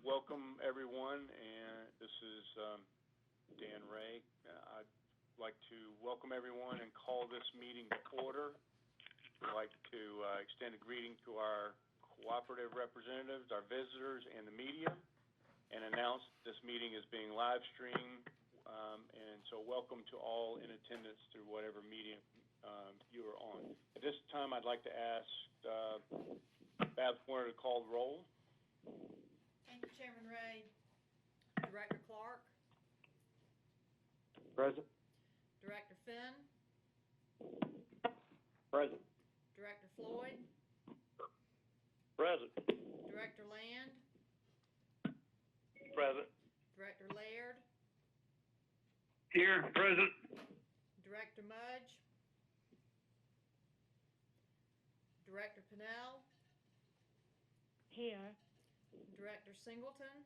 Welcome, everyone, and this is Dan Ray. I'd like to welcome everyone and call this meeting to order. I'd like to extend a greeting to our cooperative representatives, our visitors, and the media, and announce this meeting is being live streamed. And so welcome to all in attendance through whatever medium you are on. At this time, I'd like to ask Babs Warner to call the roll. Thank you, Chairman Ray. Director Clark. Present. Director Finn. Present. Director Floyd. Present. Director Land. Present. Director Laird. Here. Present. Director Mudge. Director Pennell. Here. Director Singleton.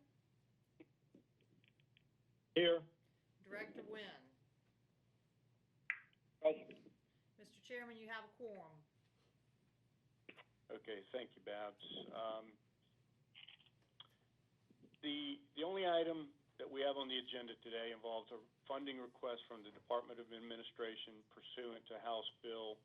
Here. Director Wynn. Present. Mr. Chairman, you have a quorum. Okay, thank you, Babs. The only item that we have on the agenda today involves a funding request from the Department of Administration pursuant to House Bill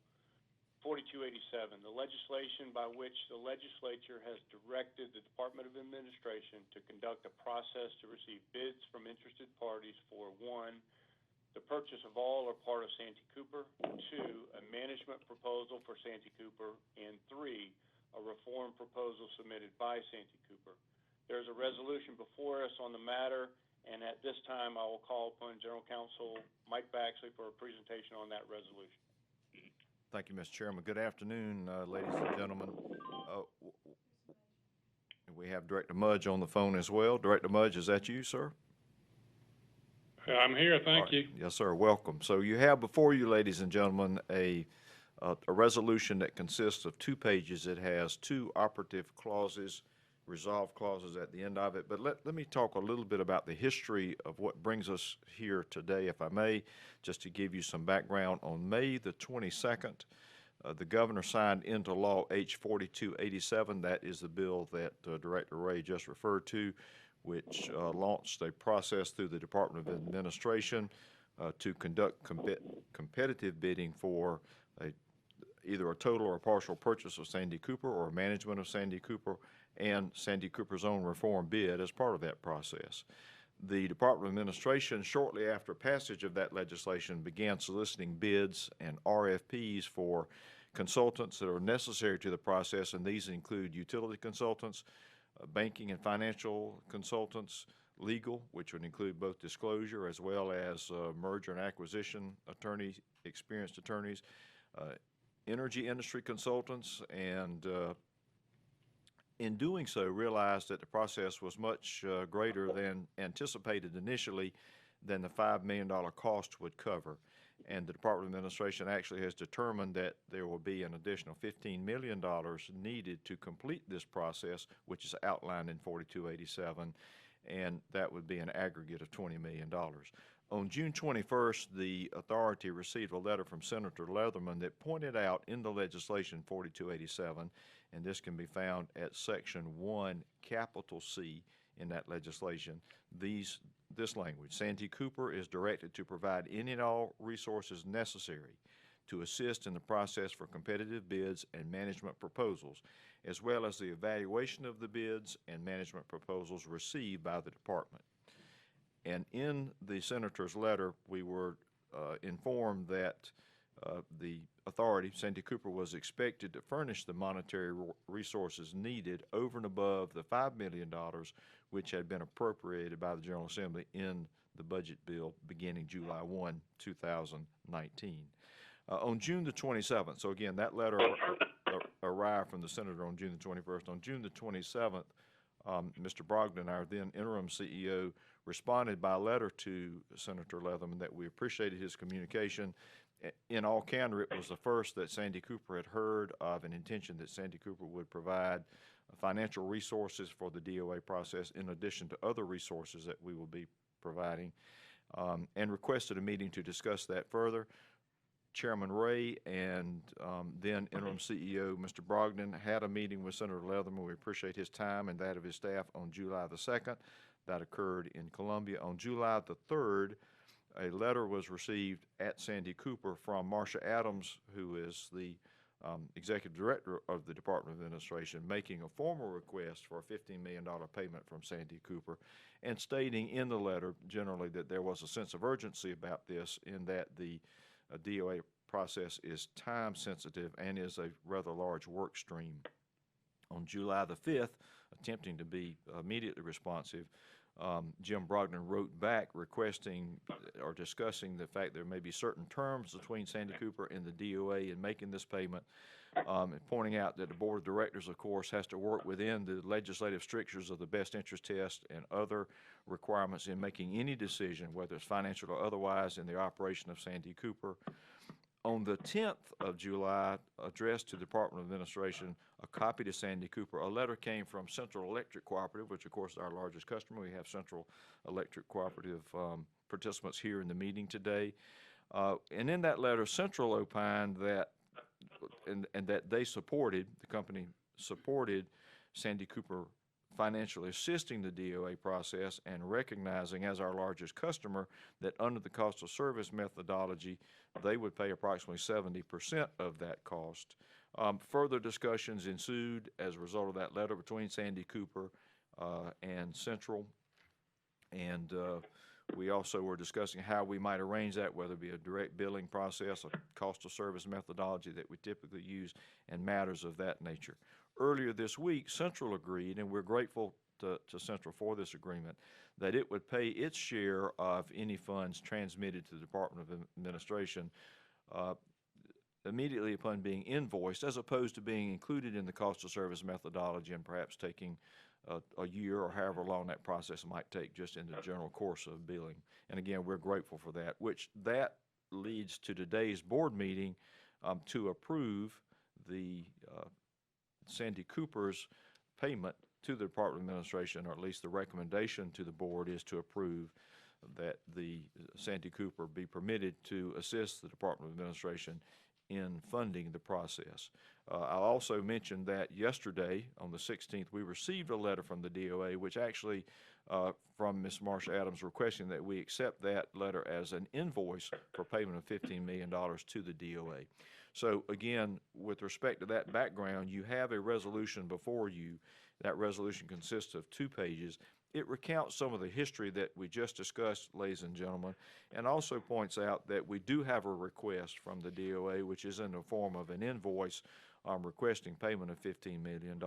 4287, the legislation by which the legislature has directed the Department of Administration to conduct a process to receive bids from interested parties for 1, the purchase of all or part of Santee Cooper, 2, a management proposal for Santee Cooper, and 3, a reform proposal submitted by Santee Cooper. There's a resolution before us on the matter, and at this time I will call upon General Counsel Mike Baxley for a presentation on that resolution. Thank you, Mr. Chairman. Good afternoon, ladies and gentlemen. We have Director Mudge on the phone as well. Director Mudge, is that you, sir? I'm here, thank you. Yes, sir. Welcome. So you have before you, ladies and gentlemen, a resolution that consists of 2 pages. It has 2 operative clauses, resolve clauses at the end of it. But let me talk a little bit about the history of what brings us here today, if I may, just to give you some background. On May the 22nd, the governor signed into law H 4287. That is the bill that Director Ray just referred to, which launched a process through the Department of Administration to conduct competitive bidding for either a total or partial purchase of Santee Cooper or management of Santee Cooper and Santee Cooper's own reform bid as part of that process. The Department of Administration, shortly after passage of that legislation, began soliciting bids and RFPs for consultants that are necessary to the process, and these include utility consultants, banking and financial consultants, legal, which would include both disclosure as well as merger and acquisition attorneys, experienced attorneys, energy industry consultants, and in doing so realized that the process was much greater than anticipated initially than the $5 million cost would cover. And the Department of Administration actually has determined that there will be an additional $15 million needed to complete this process, which is outlined in 4287, and that would be an aggregate of $20 million. On June 21st, the authority received a letter from Senator Leatherman that pointed out in the legislation 4287, and this can be found at Section 1, capital C in that legislation, this language: Santee Cooper is directed to provide any and all resources necessary to assist in the process for competitive bids and management proposals, as well as the evaluation of the bids and management proposals received by the department. And in the Senator's letter, we were informed that the authority, Santee Cooper, was expected to furnish the monetary resources needed over and above the $5 million which had been appropriated by the General Assembly in the budget bill beginning July 1, 2019. On June the 27th, so again, that letter arrived from the Senator on June the 21st. On June the 27th, Mr. Brogdon, our then interim CEO, responded by letter to Senator Leatherman that we appreciated his communication. In all candor, it was the first that Santee Cooper had heard of an intention that Santee Cooper would provide financial resources for the DOA process in addition to other resources that we will be providing, and requested a meeting to discuss that further. Chairman Ray and then interim CEO Mr. Brogdon had a meeting with Senator Leatherman. We appreciate his time and that of his staff on July the 2nd. That occurred in Columbia. On July the 3rd, a letter was received at Santee Cooper from Marcia Adams, who is the Executive Director of the Department of Administration, making a formal request for a $15 million payment from Santee Cooper and stating in the letter generally that there was a sense of urgency about this in that the DOA process is time sensitive and is a rather large work stream. On July the 5th, attempting to be immediately responsive, Jim Brogdon wrote back requesting or discussing the fact there may be certain terms between Santee Cooper and the DOA in making this payment, and pointing out that the Board of Directors, of course, has to work within the legislative strictures of the best interest test and other requirements in making any decision, whether it's financial or otherwise, in the operation of Santee Cooper. On the 10th of July, addressed to the Department of Administration, a copy to Santee Cooper, a letter came from Central Electric Cooperative, which of course is our largest customer. We have Central Electric Cooperative participants here in the meeting today. And in that letter, Central opined that, and that they supported, the company supported Santee Cooper financially assisting the DOA process and recognizing as our largest customer that under the cost of service methodology, they would pay approximately 70% of that cost. Further discussions ensued as a result of that letter between Santee Cooper and Central, and we also were discussing how we might arrange that, whether it be a direct billing process, a cost of service methodology that we typically use, and matters of that nature. Earlier this week, Central agreed, and we're grateful to Central for this agreement, that it would pay its share of any funds transmitted to the Department of Administration immediately upon being invoiced, as opposed to being included in the cost of service methodology and perhaps taking a year or however long that process might take just in the general course of billing. And again, we're grateful for that, which that leads to today's board meeting to approve the Santee Cooper's payment to the Department of Administration, or at least the recommendation to the board is to approve that the Santee Cooper be permitted to assist the Department of Administration in funding the process. I'll also mention that yesterday, on the 16th, we received a letter from the DOA, which actually from Ms. Marcia Adams requesting that we accept that letter as an invoice for payment of $15 million to the DOA. So again, with respect to that background, you have a resolution before you. That resolution consists of 2 pages. It recounts some of the history that we just discussed, ladies and gentlemen, and also points out that we do have a request from the DOA, which is in the form of an invoice requesting payment of $15 million.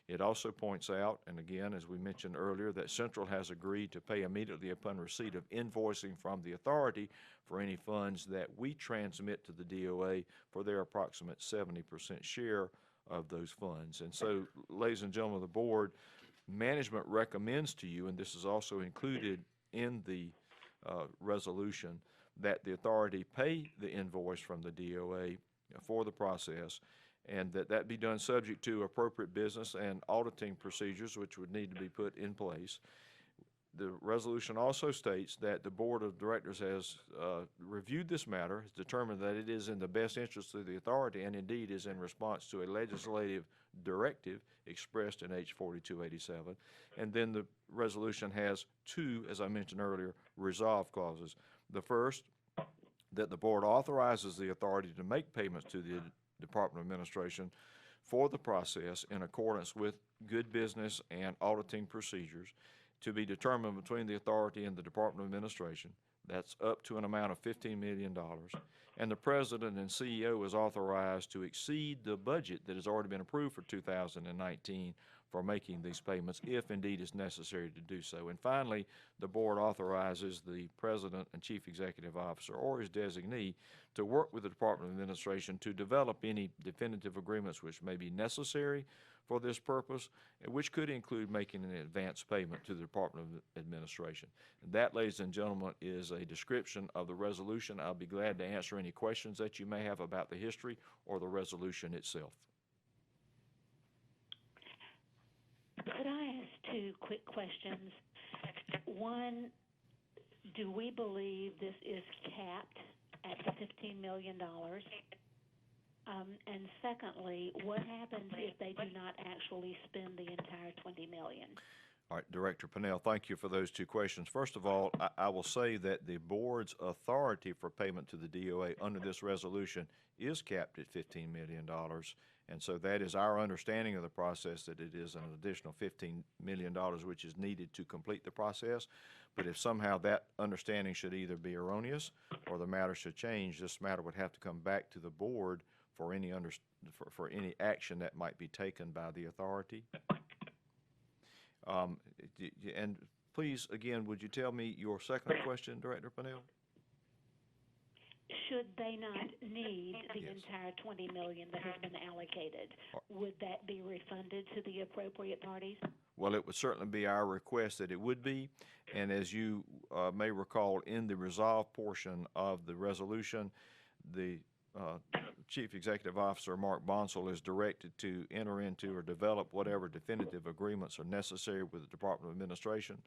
It also points out, and again, as we mentioned earlier, that Central has agreed to pay immediately upon receipt of invoicing from the authority for any funds that we transmit to the DOA for their approximate 70% share of those funds. And so, ladies and gentlemen of the board, management recommends to you, and this is also included in the resolution, that the authority pay the invoice from the DOA for the process, and that be done subject to appropriate business and auditing procedures which would need to be put in place. The resolution also states that the Board of Directors has reviewed this matter, has determined that it is in the best interest of the authority, and indeed is in response to a legislative directive expressed in H 4287. And then the resolution has 2, as I mentioned earlier, resolve clauses. The first, that the board authorizes the authority to make payments to the Department of Administration for the process in accordance with good business and auditing procedures to be determined between the authority and the Department of Administration. That's up to an amount of $15 million. And the president and CEO is authorized to exceed the budget that has already been approved for 2019 for making these payments, if indeed it's necessary to do so. And finally, the board authorizes the president and chief executive officer or his designee to work with the Department of Administration to develop any definitive agreements which may be necessary for this purpose, which could include making an advance payment to the Department of Administration. And that, ladies and gentlemen, is a description of the resolution. I'll be glad to answer any questions that you may have about the history or the resolution itself. Could I ask 2 quick questions? One, do we believe this is capped at the $15 million? And secondly, what happens if they do not actually spend the entire $20 million? All right, Director Pennell, thank you for those two questions. First of all, I will say that the board's authority for payment to the DOA under this resolution is capped at $15 million. And so that is our understanding of the process, that it is an additional $15 million which is needed to complete the process. But if somehow that understanding should either be erroneous or the matter should change, this matter would have to come back to the board for any for any action that might be taken by the authority. And please, again, would you tell me your second question, Director Pennell? Should they not need the Yes. entire $20 million that has been allocated, would that be refunded to the appropriate parties? Well, it would certainly be our request that it would be. And as you may recall, in the resolve portion of the resolution, the Chief Executive Officer, Mark Bonsall, is directed to enter into or develop whatever definitive agreements are necessary with the Department of Administration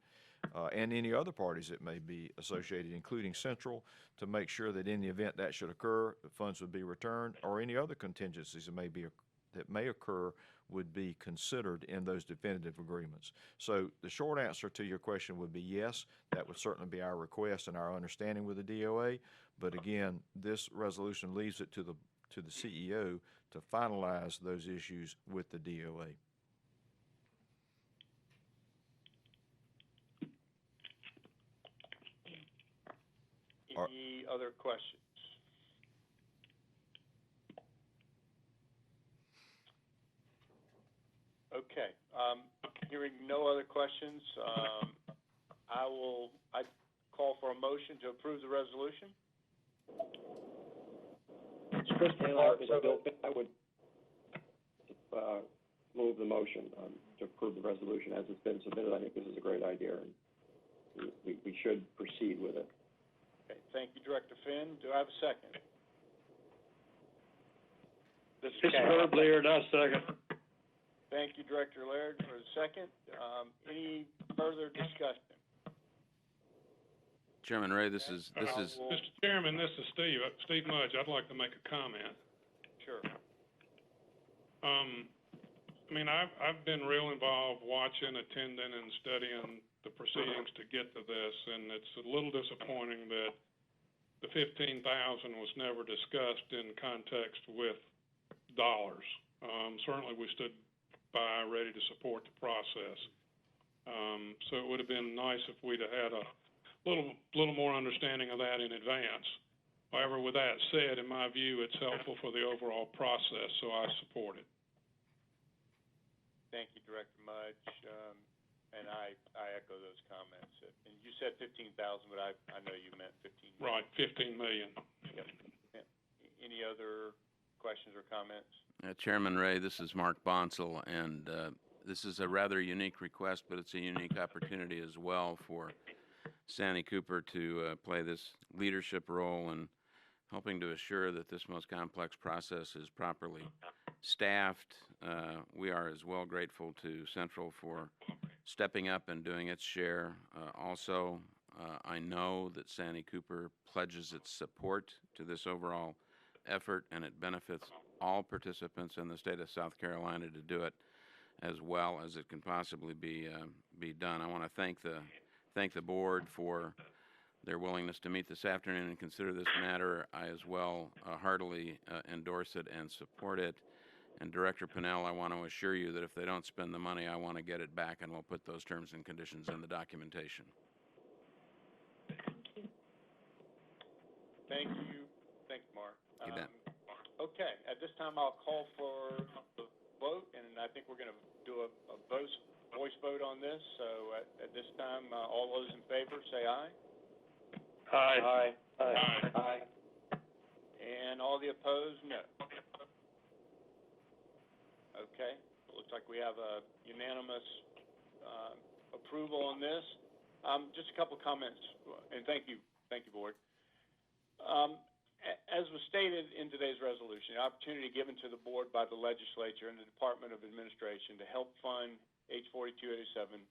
and any other parties that may be associated, including Central, to make sure that in the event that should occur, the funds would be returned, or any other contingencies that may occur would be considered in those definitive agreements. So the short answer to your question would be yes, that would certainly be our request and our understanding with the DOA. But again, this resolution leaves it to the CEO to finalize those issues with the DOA. Any other questions? Okay, hearing no other questions, I call for a motion to approve the resolution. It's Chris Taylor, I would move the motion to approve the resolution as it's been submitted. I think this is a great idea, and we should proceed with it. Okay, thank you, Director Finn. Do I have a second? This is Herb Laird, I second. Thank you, Director Laird, for the second. Any further discussion? Chairman Ray, this is. Mr. Chairman, this is Steve Mudge. I'd like to make a comment. Sure. I mean, I've been real involved watching, attending, and studying the proceedings to get to this, and it's a little disappointing that the $15,000 was never discussed in context with dollars. Certainly we stood by ready to support the process. So it would have been nice if we'd have had a little more understanding of that in advance. However, with that said, in my view, it's helpful for the overall process, so I support it. Thank you, Director Mudge, and I echo those comments. And you said 15,000, but I know you meant 15 million. Right, 15 million. Yep. Yeah. Any other questions or comments? Chairman Ray, this is Mark Bonsall, and this is a rather unique request, but it's a unique opportunity as well for Santee Cooper to play this leadership role in helping to assure that this most complex process is properly staffed. We are as well grateful to Central for stepping up and doing its share. Also, I know that Santee Cooper pledges its support to this overall effort, and it benefits all participants in the state of South Carolina to do it as well as it can possibly be done. I want to thank the board for their willingness to meet this afternoon and consider this matter. I as well heartily endorse it and support it. And Director Pennell, I want to assure you that if they don't spend the money, I want to get it back, and we'll put those terms and conditions in the documentation. Thank you. Thanks, Mark. You bet. Okay, at this time I'll call for the vote, and I think we're going to do a voice vote on this. So at this time, all those in favor say aye. Aye. Aye. Aye. Aye. And all the opposed, no. Okay, it looks like we have a unanimous approval on this. Just a couple of comments, and thank you, board. As was stated in today's resolution, the opportunity given to the board by the legislature and the Department of Administration to help fund H 4287,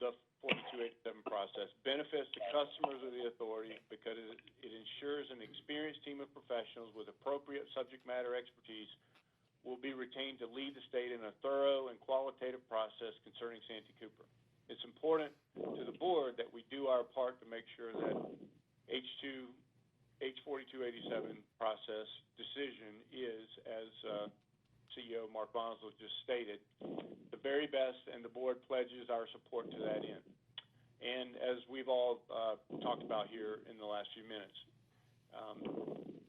the 4287 process benefits the customers of the authority because it ensures an experienced team of professionals with appropriate subject matter expertise will be retained to lead the state in a thorough and qualitative process concerning Santee Cooper. It's important to the board that we do our part to make sure that H 4287 process decision is, as CEO Mark Bonsall just stated, the very best, and the board pledges our support to that end. And as we've all talked about here in the last few minutes,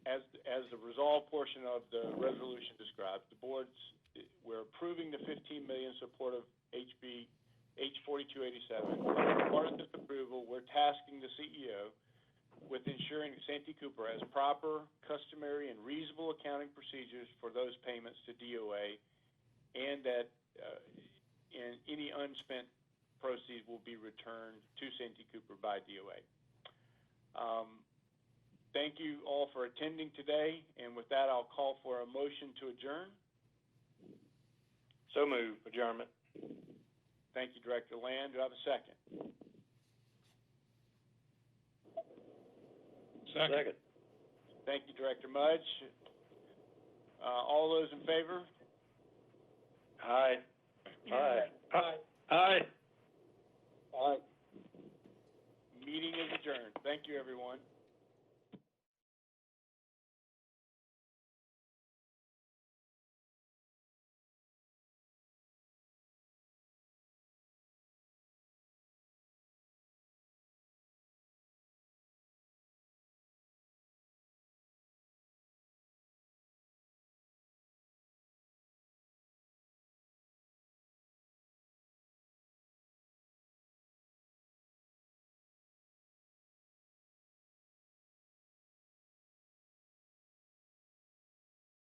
as the resolve portion of the resolution describes, we're approving the $15 million support of H 4287. As part of this approval, we're tasking the CEO with ensuring that Santee Cooper has proper, customary, and reasonable accounting procedures for those payments to DOA, and that any unspent proceeds will be returned to Santee Cooper by DOA. Thank you all for attending today, and with that, I'll call for a motion to adjourn. So move, adjournment. Thank you, Director Land. Do I have a second? Second. Thank you, Director Mudge. All those in favor? Aye. Aye. Aye. Aye. Aye. Meeting is adjourned. Thank you, everyone.